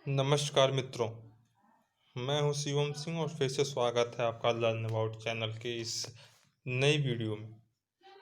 नमस्कार मित्रों, मैं हूं शिवम सिंह और फिर से स्वागत है आपका लर्न अबाउट चैनल के इस नई वीडियो में।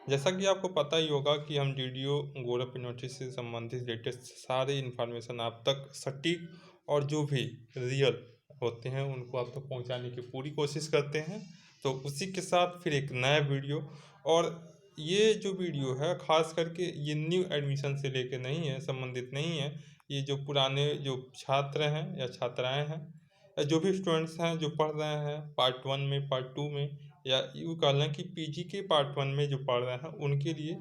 जैसा कि आपको पता ही होगा कि हम डीडीओ गोरख यूनिवर्सिटी से संबंधित लेटेस्ट सारे इन्फॉर्मेशन आप तक सटीक और जो भी रियल होते हैं उनको आप तक पहुंचाने की पूरी कोशिश करते हैं। तो उसी के साथ फिर एक नया वीडियो, और ये जो वीडियो है ख़ास करके ये न्यू एडमिशन से लेके नहीं है, संबंधित नहीं है। ये जो पुराने जो छात्र हैं या छात्राएं हैं या जो भी स्टूडेंट्स हैं जो पढ़ रहे हैं पार्ट 1 में, पार्ट 2 में, या यूँ कह लें कि पीजी के पार्ट 1 में जो पढ़ रहे हैं उनके लिए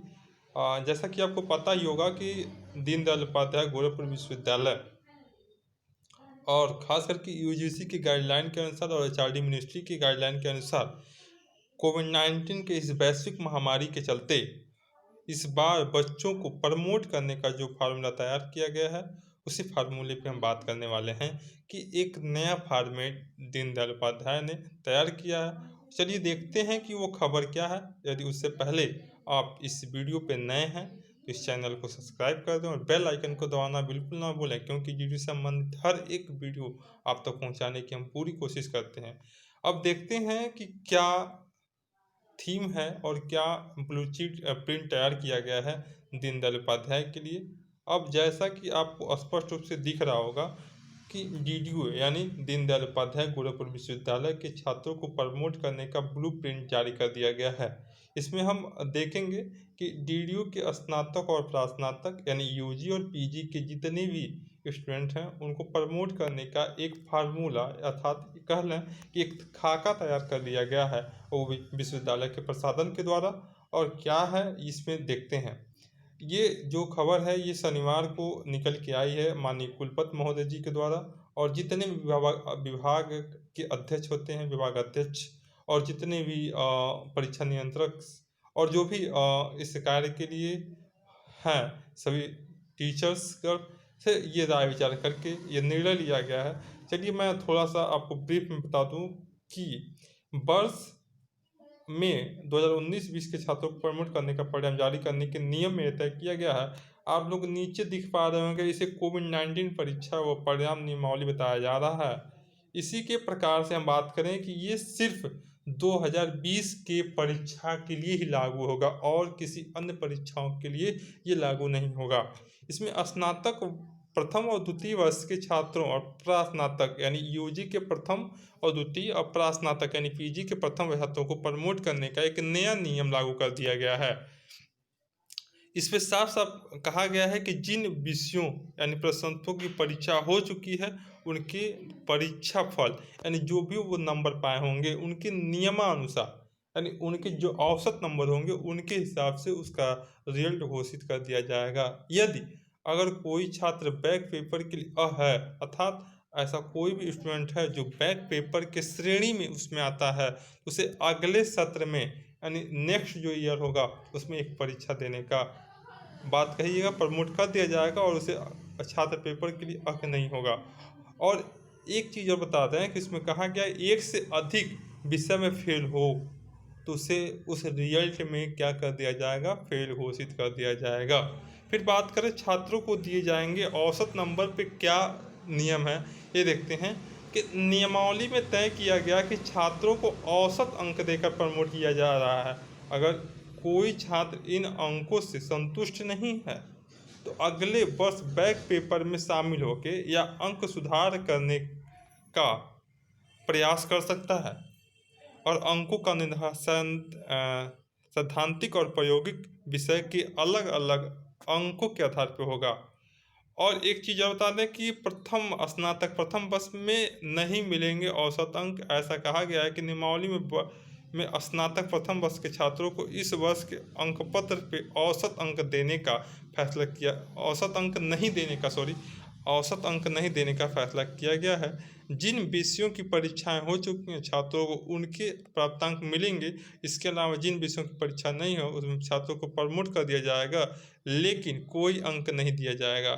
जैसा कि आपको पता ही होगा कि दीनदयाल उपाध्याय गोरखपुर विश्वविद्यालय और ख़ास करके यूजीसी की गाइडलाइन के अनुसार और एचआरडी मिनिस्ट्री की गाइडलाइन के अनुसार कोविड-19 के इस वैश्विक महामारी के चलते इस बार बच्चों को प्रमोट करने का जो फार्मूला तैयार किया गया है उसी फार्मूले पे हम बात करने वाले हैं कि एक नया फॉर्मेट दीनदयाल उपाध्याय ने तैयार किया है। चलिए देखते हैं कि वो खबर क्या है। यदि उससे पहले आप इस वीडियो पे नए हैं तो इस चैनल को सब्सक्राइब कर दें और बेल आइकन को दबाना बिल्कुल ना भूलें, क्योंकि वीडियो से संबंधित हर एक वीडियो आप तक पहुंचाने की हम पूरी कोशिश करते हैं। अब देखते हैं कि क्या थीम है और क्या ब्लू चीट प्रिंट तैयार किया गया है दीनदयाल उपाध्याय के लिए। अब जैसा कि आपको स्पष्ट रूप से दिख रहा होगा कि डीडीयू यानी दीनदयाल उपाध्याय गोरखपुर विश्वविद्यालय के छात्रों को प्रमोट करने का ब्लू प्रिंट जारी कर दिया गया है। इसमें हम देखेंगे कि डीडीयू के स्नातक और प्रास्नातक यानी यूजी और पीजी के जितने भी स्टूडेंट हैं उनको प्रमोट करने का एक फार्मूला अर्थात कह लें कि एक खाका तैयार कर दिया गया है वो भी विश्वविद्यालय के प्रशासन के द्वारा। और क्या है इसमें देखते हैं। ये जो खबर है ये शनिवार को निकल के आई है माननीय कुलपति महोदय जी के द्वारा, और जितने भी विभाग के अध्यक्ष होते हैं, विभाग अध्यक्ष और जितने भी परीक्षा नियंत्रक और जो भी इस कार्य के लिए हैं सभी टीचर्स से ये राय विचार करके ये निर्णय लिया गया है। चलिए मैं थोड़ा सा आपको ब्रीफ में बता दूं कि वर्ष में 2019-20 के छात्रों को प्रमोट करने का परिणाम जारी करने के नियम में तय किया गया है। आप लोग नीचे दिख पा रहे होंगे, इसे कोविड-19 परीक्षा व परिणाम नियमावली बताया जा रहा है। इसी के प्रकार से हम बात करें कि ये सिर्फ 2020 के परीक्षा के लिए ही लागू होगा और किसी अन्य परीक्षाओं के लिए ये लागू नहीं होगा। इसमें स्नातक प्रथम और द्वितीय वर्ष के छात्रों और प्रास्नातक यानी यूजी के प्रथम और द्वितीय और प्रास्नातक यानी पीजी के प्रथम छात्रों को प्रमोट करने का एक नया नियम लागू कर दिया गया है। इसमें साफ साफ कहा गया है कि जिन विषयों यानी प्रश्नोत्तरों की परीक्षा हो चुकी है उनके परीक्षा फल यानी जो भी वो नंबर पाए होंगे उनके नियमानुसार यानी उनके जो औसत नंबर होंगे उनके हिसाब से उसका रिजल्ट घोषित कर दिया जाएगा। यदि अगर कोई छात्र बैक पेपर के लिए है अर्थात ऐसा कोई भी स्टूडेंट है जो बैक पेपर के श्रेणी में उसमें आता है, उसे अगले सत्र में यानी नेक्स्ट जो ईयर होगा उसमें एक परीक्षा देने का बात कहिएगा, प्रमोट कर दिया जाएगा और उसे छात्र पेपर के लिए हक नहीं होगा। और एक चीज़ और बताते हैं कि इसमें कहा गया एक से अधिक विषय में फेल हो तो उसे उस रिजल्ट में क्या कर दिया जाएगा, फेल घोषित कर दिया जाएगा। फिर बात करें छात्रों को दिए जाएंगे औसत नंबर पे क्या नियम है, ये देखते हैं कि नियमावली में तय किया गया कि छात्रों को औसत अंक देकर प्रमोट किया जा रहा है। अगर कोई छात्र इन अंकों से संतुष्ट नहीं है तो अगले वर्ष बैक पेपर में शामिल होकर या अंक सुधार करने का प्रयास कर सकता है और अंकों का निर्धारण सैद्धांतिक और प्रायोगिक विषय के अलग अलग अंकों के आधार पर होगा। और एक चीज़ और बता दें कि प्रथम स्नातक प्रथम वर्ष में नहीं मिलेंगे औसत अंक। ऐसा कहा गया है कि नियमावली में स्नातक प्रथम वर्ष के छात्रों को इस वर्ष के अंक पत्र पे औसत अंक देने का फैसला किया औसत अंक नहीं देने का फैसला किया गया है। जिन विषयों की परीक्षाएं हो चुकी हैं छात्रों को उनके प्राप्तांक मिलेंगे। इसके अलावा जिन विषयों की परीक्षा नहीं हो उसमें छात्रों को प्रमोट कर दिया जाएगा लेकिन कोई अंक नहीं दिया जाएगा।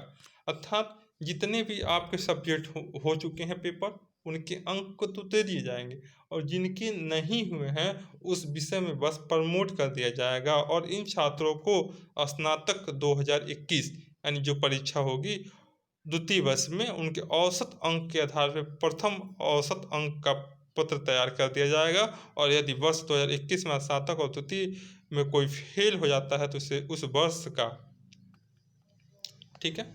अर्थात जितने भी आपके सब्जेक्ट हो चुके हैं पेपर उनके अंक तो दे दिए जाएंगे और जिनके नहीं हुए हैं उस विषय में बस प्रमोट कर दिया जाएगा। और इन छात्रों को स्नातक 2021 यानी जो परीक्षा होगी द्वितीय वर्ष में उनके औसत अंक के आधार पर प्रथम औसत अंक का पत्र तैयार कर दिया जाएगा। और यदि वर्ष 2021 में स्नातक और तृतीय में कोई फेल हो जाता है तो उसे उस वर्ष का, ठीक है,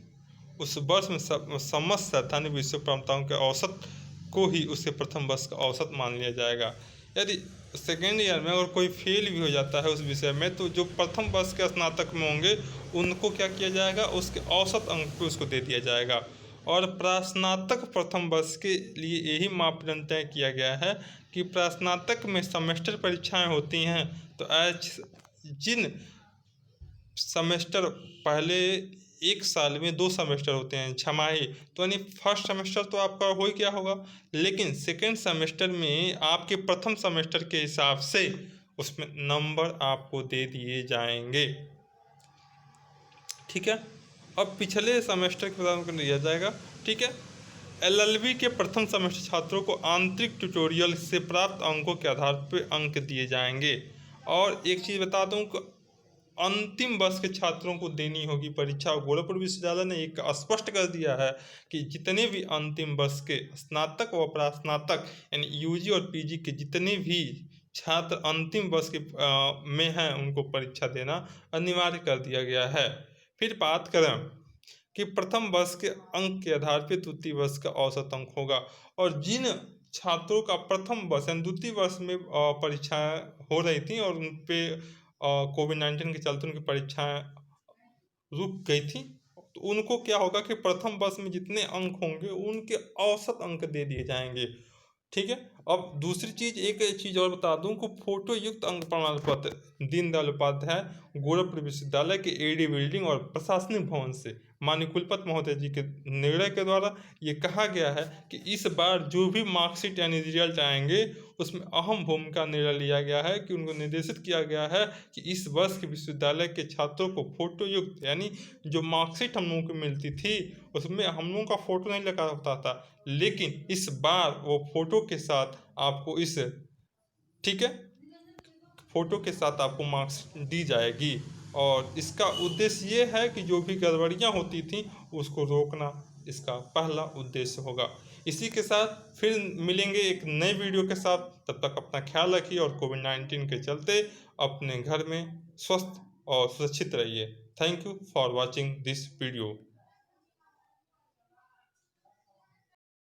उस वर्ष में समस्त सैद्धांतिक विषय परंपराओं के औसत को ही उसके प्रथम वर्ष का औसत मान लिया जाएगा। यदि सेकेंड ईयर में अगर कोई फेल भी हो जाता है उस विषय में तो जो प्रथम वर्ष के स्नातक में होंगे उनको क्या किया जाएगा, उसके औसत अंक पे उसको दे दिया जाएगा। और प्रास्नातक प्रथम वर्ष के लिए यही मापदंड तय किया गया है कि प्रास्नातक में सेमेस्टर परीक्षाएं होती हैं, तो जिन सेमेस्टर पहले एक साल में 2 सेमेस्टर होते हैं छमाही, तो यानी फर्स्ट सेमेस्टर तो आपका हो ही क्या होगा, लेकिन सेकेंड सेमेस्टर में आपके प्रथम सेमेस्टर के हिसाब से उसमें नंबर आपको दे दिए जाएंगे। ठीक है, अब पिछले सेमेस्टर के प्रदान कर दिया जाएगा। ठीक है, एलएलबी के प्रथम सेमेस्टर छात्रों को आंतरिक ट्यूटोरियल से प्राप्त अंकों के आधार पर अंक दिए जाएंगे। और एक चीज़ बता दूं कि अंतिम वर्ष के छात्रों को देनी होगी परीक्षा। गोरखपुर विश्वविद्यालय ने एक स्पष्ट कर दिया है कि जितने भी अंतिम वर्ष के स्नातक व प्रास्नातक यानी यूजी और पीजी के जितने भी छात्र अंतिम वर्ष के में हैं उनको परीक्षा देना अनिवार्य कर दिया गया है। फिर बात करें कि प्रथम वर्ष के अंक के आधार पर द्वितीय वर्ष का औसत अंक होगा। और जिन छात्रों का प्रथम वर्ष यानी द्वितीय वर्ष में परीक्षाएं हो रही थी और उन पर कोविड-19 के चलते उनकी परीक्षाएं रुक गई थी, तो उनको क्या होगा कि प्रथम वर्ष में जितने अंक होंगे उनके औसत अंक दे दिए जाएंगे। ठीक है, अब दूसरी चीज़, एक चीज़ और बता दूं कि फोटो युक्त अंक प्रमाण पत्र दीनदयाल उपाध्याय गोरखपुर विश्वविद्यालय के एडी बिल्डिंग और प्रशासनिक भवन से माननीय कुलपति महोदय जी के निर्णय के द्वारा ये कहा गया है कि इस बार जो भी मार्कशीट यानी रिजल्ट आएंगे उसमें अहम भूमिका निर्णय लिया गया है कि उनको निर्देशित किया गया है कि इस वर्ष के विश्वविद्यालय के छात्रों को फोटो युक्त यानी जो मार्कशीट हम लोगों को मिलती थी उसमें हम लोगों का फोटो नहीं लगा होता था, लेकिन इस बार वो फोटो के साथ आपको इस, ठीक है, फोटो के साथ आपको मार्क्स दी जाएगी। और इसका उद्देश्य ये है कि जो भी गड़बड़ियाँ होती थी उसको रोकना इसका पहला उद्देश्य होगा। इसी के साथ फिर मिलेंगे एक नए वीडियो के साथ, तब तक अपना ख्याल रखिए और कोविड-19 के चलते अपने घर में स्वस्थ और सुरक्षित रहिए। Thank you for watching this video.